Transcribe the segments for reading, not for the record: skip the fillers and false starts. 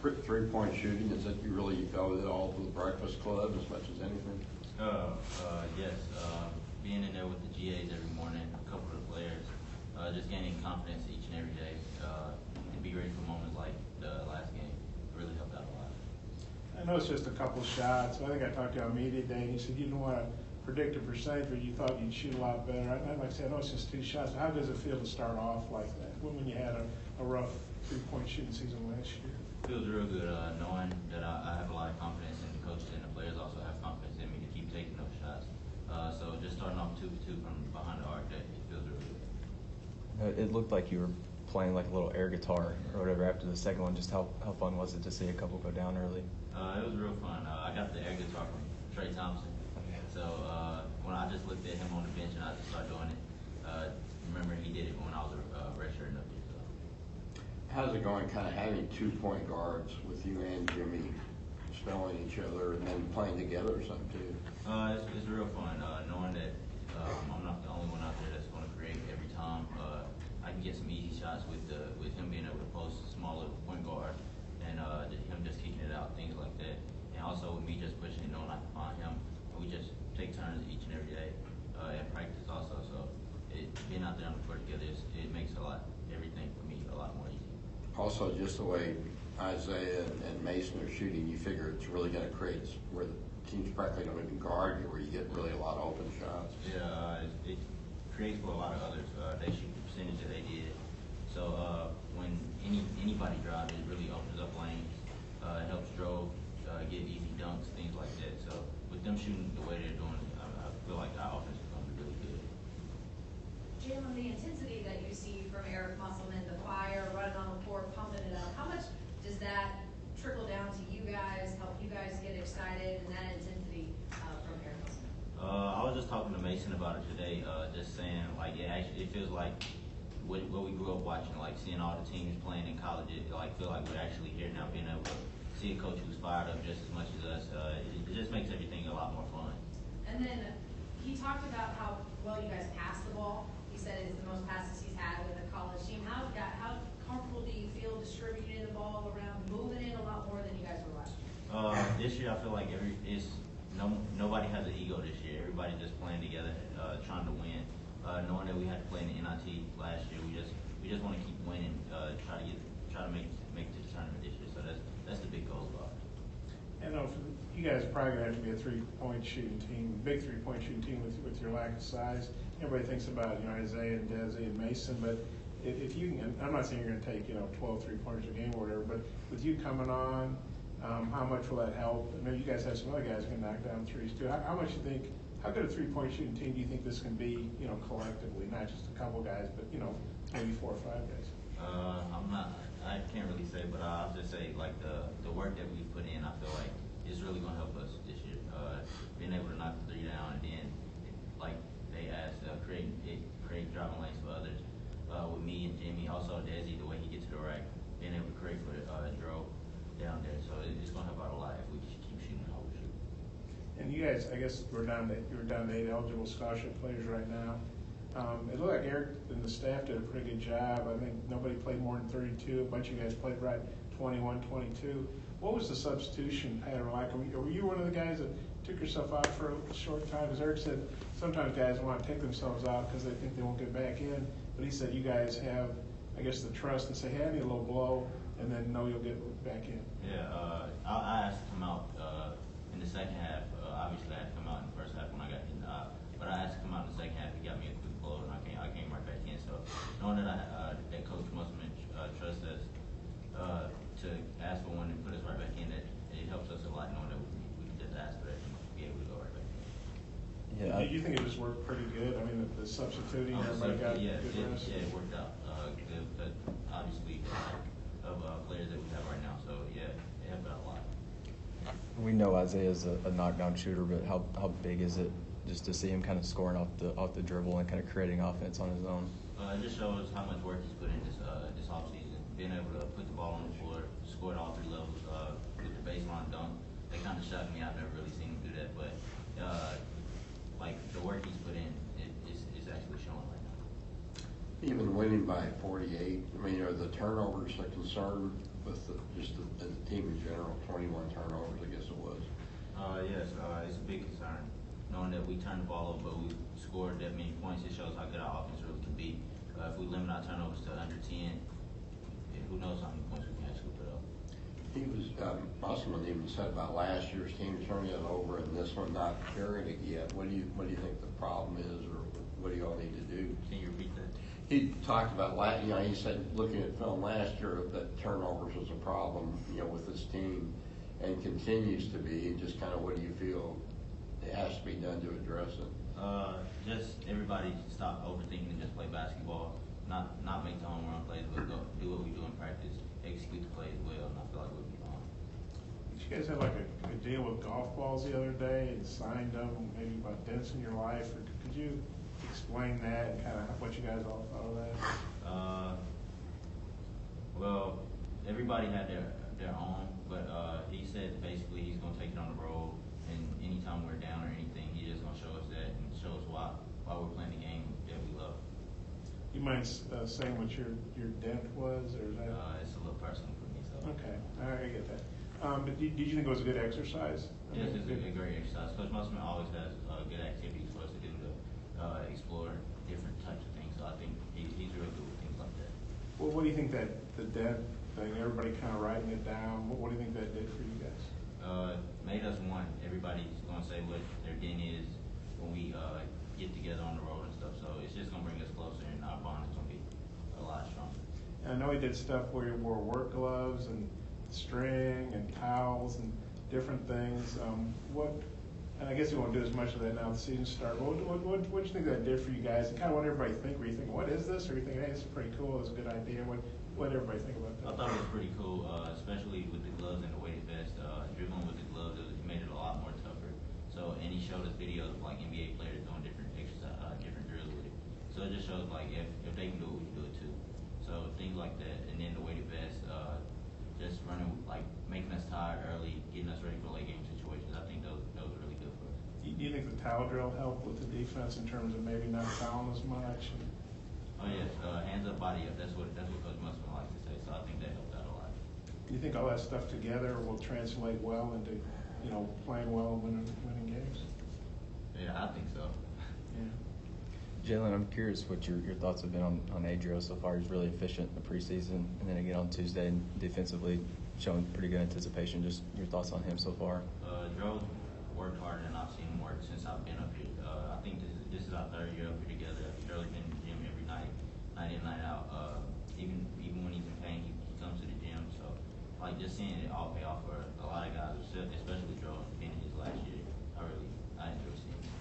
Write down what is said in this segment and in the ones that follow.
Three-point shooting, is that you really felt it all to the Breakfast Club as much as anything? Yes. Being in there with the GAs every morning, a couple of the players, just gaining confidence each and every day, and be ready for moments like the last game really helped out a lot. I know it's just a couple shots. I think I talked to you on media day, and you said you didn't want to predict a percentage, but you thought you'd shoot a lot better. Like I said, I know it's just 2 shots. How does it feel to start off like that when you had a rough 3-point shooting season last year? Feels real good knowing that I have a lot of confidence in the coaches, and the players also have confidence in me to keep taking those shots. So just starting off 2-2 from behind the arc, it feels real good. It looked like you were playing like a little air guitar or whatever after the second one. Just how fun was it to see a couple go down early? It was real fun. I got the air guitar from Trey Thompson. So when I just looked at him on the bench and I just started doing it, remember he did it when I was a redshirt up there. So. How's it going kind of having 2-point guards with you and Jimmy spelling each other and then playing together or something too? It's real fun knowing that I'm not the only one out there that's going to create every time. I can get some easy shots with him being able to post smaller point guard and him just kicking it out, things like that. And also with me just pushing it, knowing I can find him. And we just take turns each and every day at practice also. So being out there on the court together, it makes everything for me a lot more easy. Also, just the way Isaiah and Mason are shooting, you figure it's really going to create where the team's practically going to even guard you, where you get really a lot of open shots. Yeah, it creates for a lot of others. They shoot the percentage that they did. So when anybody drives, it really opens up lanes. It helps Drove get easy dunks, things like that. So with them shooting the way they're doing, I feel like our offense is going to be really good. Jalen, the intensity that you see from Eric Musselman, the fire, running on the court, pumping it up, how much does that trickle down to you guys, help you guys get excited, and that intensity from Eric Musselman? I was just talking to Mason about it today, just saying, like, it feels like what we grew up watching, like seeing all the teams playing in college, it feel like we're actually here now, being able to see a coach who's fired up just as much as us. It just makes everything a lot more fun. And then he talked about how well you guys pass the ball. He said it's the most passes he's had with a college team. How comfortable do you feel distributing the ball around, moving it a lot more than you guys were last year? This year I feel like nobody has an ego this year. Everybody just playing together, trying to win. Knowing that we had to play in the NIT last year, we just want to keep winning, try to make it to the tournament this year. So that's the big goal of ours. I know you guys are probably going to have to be a 3-point shooting team, big 3-point shooting team with your lack of size. Everybody thinks about Isaiah and Desi and Mason, but if you can, I'm not saying you're going to take 12 3-pointers a game or whatever, but with you coming on, how much will that help? I know you guys have some other guys who can knock down threes too. How much you think? How good a 3-point shooting team do you think this can be? Collectively, not just a couple guys, but maybe 4 or 5 guys. I can't really say, but I'll just say like the work that we put in, I feel like is really going to help us this year. Being able to knock the 3 down, and then like they asked, create driving lanes for others. With me and Jimmy, also Desi, the way he gets to the rack, being able to create for Dro down there. So it's going to help out a lot if we keep shooting how we shoot. And you guys, I guess you're down to 8 eligible scholarship players right now. It looked like Eric and the staff did a pretty good job. I think nobody played more than 32. A bunch of you guys played right 21, 22. What was the substitution pattern like? Were you one of the guys that took yourself out for a short time? As Eric said, sometimes guys want to take themselves out because they think they won't get back in. But he said you guys have, I guess, the trust and say, hey, I need a little blow, and then know you'll get back in. Yeah, I asked him out in the second half. Obviously, I had to come out in the first half when I got in. But I asked him out in the second half. He got me a quick blow, and I came right back in. So knowing that that Coach Musselman trusts us to ask for one and put us right back in, it helps us a lot knowing that we can just ask for that and be able to go right back in. Yeah. Do you think it just worked pretty good? I mean, the substituting, everybody got good rest? Yeah, it worked out good. But obviously, of players that we have right now, so yeah, it helped out a lot. We know Isaiah's a knockdown shooter, but how big is it just to see him kind of scoring off the dribble and kind of creating offense on his own? It just shows how much work he's put in this offseason. Being able to put the ball on the floor, score at all 3 levels with the baseline dunk, that kind of shocked me. I've never really seen him do that, but like the work he's put in is actually showing right now. Even winning by 48, I mean, are the turnovers a concern with just the team in general, 21 turnovers, I guess it was. Yes, it's a big concern. Knowing that we turn the ball over, but we scored that many points, it shows how good our offense really can be. If we limit our turnovers to under 10, who knows how many points we can actually put up. He was, Musselman even said about last year's team turning it over and this one not carrying it yet. What do you think the problem is, or what do y'all need to do? Can you repeat that? He talked about he said looking at film last year that turnovers was a problem, with this team, and continues to be. And just kind of what do you feel it has to be done to address it? Just everybody stop overthinking and just play basketball. Not make the home run plays, but go do what we do in practice, execute the plays well, and I feel like we'll be fine. Did you guys have like a deal with golf balls the other day and signed them, maybe about dents in your life? Or could you explain that and kind of what you guys all thought of that? Well, everybody had their own, but he said basically he's gonna take it on the road, and anytime we're down or anything, he's just gonna show us that and show us why we're playing the game that we love. You mind saying what your dent was, or is that? It's a little personal for me, so. Okay, I get that. But did you think it was a good exercise? Yes, it's a great exercise. Coach Musselman always has good activities for us to do to explore different types of things. So I think he's really good with things like that. Well, what do you think that the dent thing, everybody kind of writing it down, what do you think that did for you guys? Made us one. Everybody's going to say what their dent is when we get together on the road and stuff. So it's just going to bring us closer, and our bond is going to be a lot stronger. And I know he did stuff where he wore work gloves and string and towels and different things. And I guess you won't do as much of that now the season starts. What do you think that did for you guys? And kind of what everybody think? Were you thinking, what is this? Or you think, hey, this is pretty cool, it's a good idea? What did everybody think about that? I thought it was pretty cool, especially with the gloves and the weighted vest. Dribbling with the gloves, it made it a lot more tougher. So, and he showed us videos of like NBA players doing different exercise, different drills with it. So it just shows like if they can do it, we can do it too. So things like that, and then the weighted vest, just running, like making us tired early, getting us ready for late game situations. I think those are really good for us. Do you think the towel drill helped with the defense in terms of maybe not fouling as much? Oh yes, hands up, body up. That's what Coach Musselman likes to say. So I think that helped out a lot. Do you think all that stuff together will translate well into, playing well and winning games? Yeah, I think so. Yeah. Jalen, I'm curious what your thoughts have been on Adrio so far. He's really efficient in the preseason, and then again on Tuesday, and defensively showing pretty good anticipation. Just your thoughts on him so far? Dro's worked harder than I've seen him work since I've been up here. I think this is our third year up here together. Dro's been in the gym every night, night in, night out. Even when he's in pain, he comes to the gym. So, like, just seeing it all pay off for a lot of guys, especially Dro, being in his last year. I enjoy seeing it.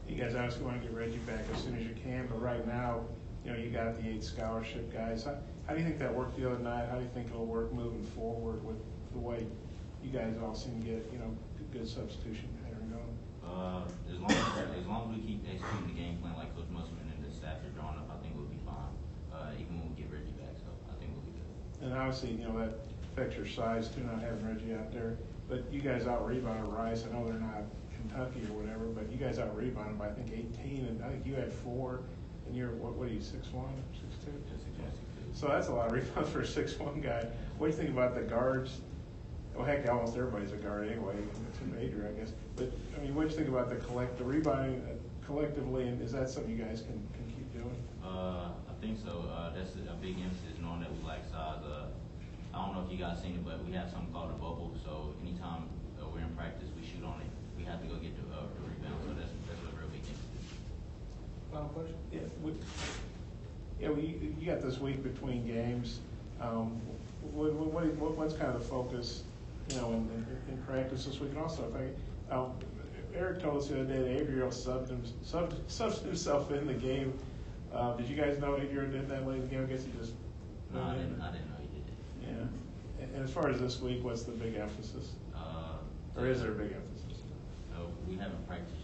You guys obviously want to get Reggie back as soon as you can, but right now, you got the 8 scholarship guys. How do you think that worked the other night? How do you think it'll work moving forward with the way you guys all seem to get, good substitution pattern going? As long as we keep executing the game plan like Coach Musselman and the staff are drawing up, I think we'll be fine. Even when we get Reggie back, so I think we'll be good. And obviously, that affects your size too, not having Reggie out there. But you guys out-rebounded Rice. I know they're not Kentucky or whatever, but you guys out-rebounded by, I think, 18, and I think you had 4, and you're, what are you, 6'1", 6'2"? Just exactly. So that's a lot of rebounds for a 6'1" guy. What do you think about the guards? Well, heck, almost everybody's a guard anyway. It's a major, I guess. But, what do you think about the rebounding collectively, and is that something you guys can keep doing? I think so. That's a big emphasis, knowing that we lack size. I don't know if you guys seen it, but we have something called a bubble. So anytime we're in practice, we shoot on it. We have to go get the rebound. So that's a real big emphasis. Final question? Yeah. You got this week between games. What's kind of the focus, in practice this week? And also, Eric told us the other day that Adrio subbed himself in the game. Did you guys know Adrio did that late in the game? I guess he just. No, I didn't know he did it. Yeah. And as far as this week, what's the big emphasis? Or is there a big emphasis? We haven't practiced